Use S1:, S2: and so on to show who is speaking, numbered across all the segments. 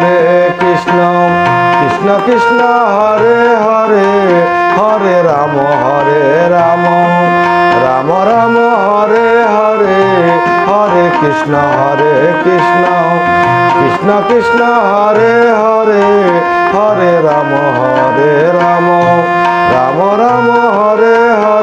S1: Hare Krishna Krishna Krishna Hare Hare Hare Ram Ram Ram Hare Hare Hare Krishna Krishna Krishna Hare Hare Hare Ram Ram Ram Hare Hare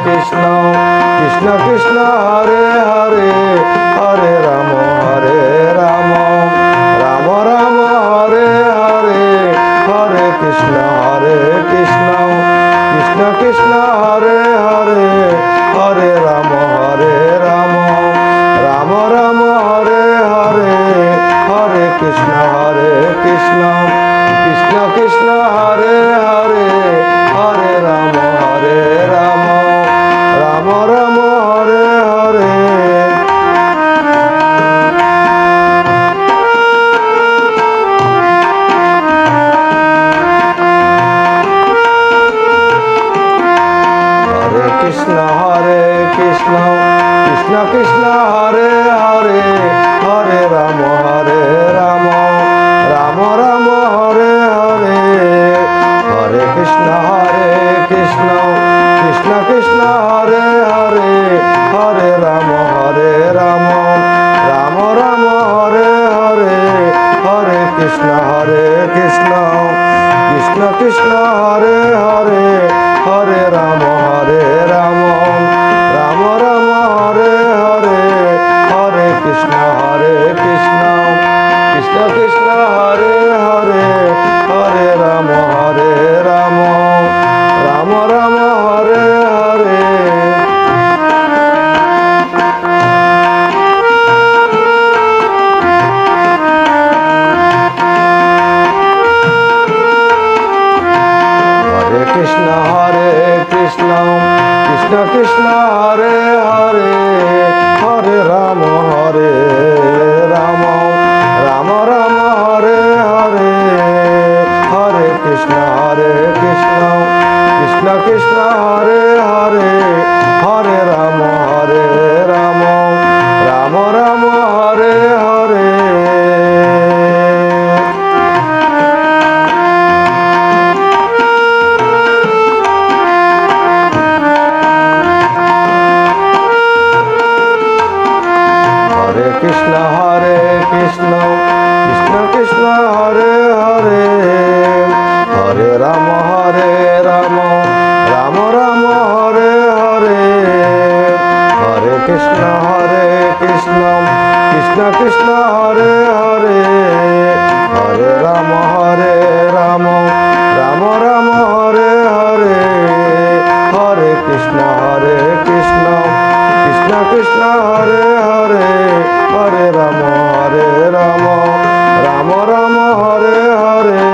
S1: Krishna Krishna Krishna Hare Hare Hare Ram Ram Ram Hare Hare Hare Krishna Krishna Krishna Hare Hare Hare Ram Ram Ram Hare Hare Hare Krishna Krishna Krishna Hare Hare Hare Ram Ram Ram Hare Hare Hare Krishna Krishna Krishna Hare Hare Hare Ram Ram Ram Hare Hare Hare Krishna Krishna Krishna Hare Hare Hare Ram Ram Ram Hare Hare Hare Krishna Krishna Krishna Hare Hare Hare Ram Ram Ram Hare Hare Hare Krishna Krishna Krishna Hare Hare Hare Ram Ram Ram Hare Hare Hare Krishna Krishna Krishna Hare Hare Hare Ram Ram Ram Hare Hare Hare Krishna Krishna Hare Hare Hare Ram Ram Ram Hare Hare Krishna Krishna Krishna Hare Hare Hare Ram Ram Ram Hare Hare Hare Krishna Krishna Krishna Hare Hare Hare Ram Ram Ram Hare Hare Hare Krishna Krishna Krishna Hare Hare Hare Ram Ram Hare Hare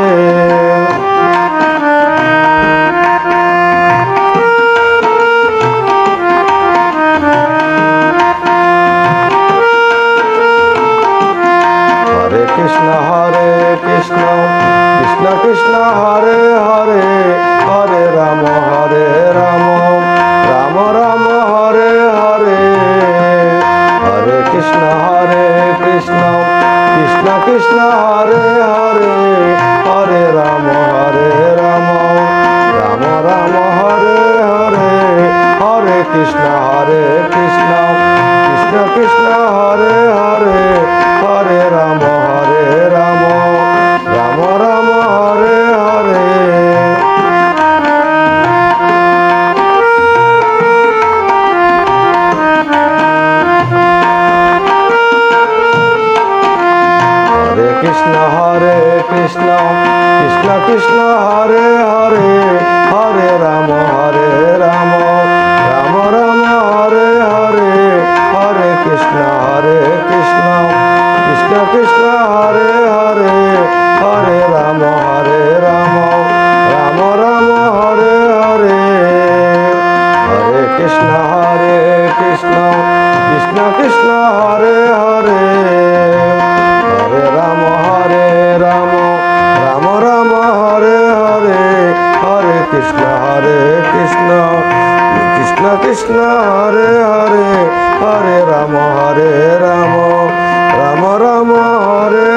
S1: Hare Krishna Krishna Hare Hare Hare Ram Ram Ram Hare Hare Hare Krishna Krishna Hare Hare Hare Ram Ram Ram Hare Hare Hare Krishna Krishna Hare Hare Hare Ram Ram Ram Hare Hare Krishna Krishna Hare Hare Hare Ram Ram Ram Hare Hare Hare Krishna Krishna Hare Hare Hare Ram Ram Ram Hare Hare Hare Krishna Krishna Hare Hare Hare Ram Ram Ram Hare Hare Hare Krishna Krishna Krishna Hare Hare Hare Ram Ram Ram Hare